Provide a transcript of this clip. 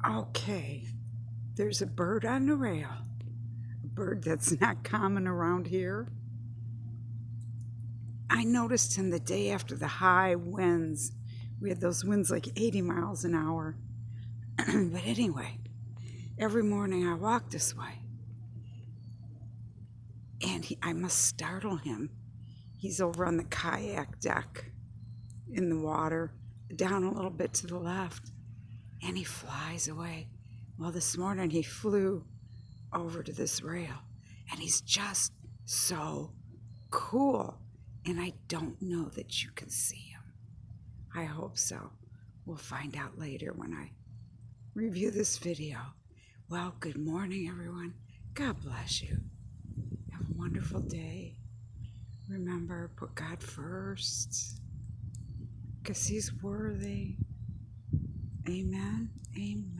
Okay, there's a bird on the rail. A bird that's not common around here. I noticed him the day after the high winds. We had those winds like 80 miles an hour. But anyway, every morning I walk this way. And I must startle him. He's over on the kayak deck in the water, down a little bit to the left. And he flies away. Well, this morning he flew over to this rail, and he's just so cool. And I don't know that you can see him. I hope so. We'll find out later when I review this video. Well, good morning, everyone. God bless you. Have a wonderful day. Remember, put God first, because He's worthy. Amen. Amen.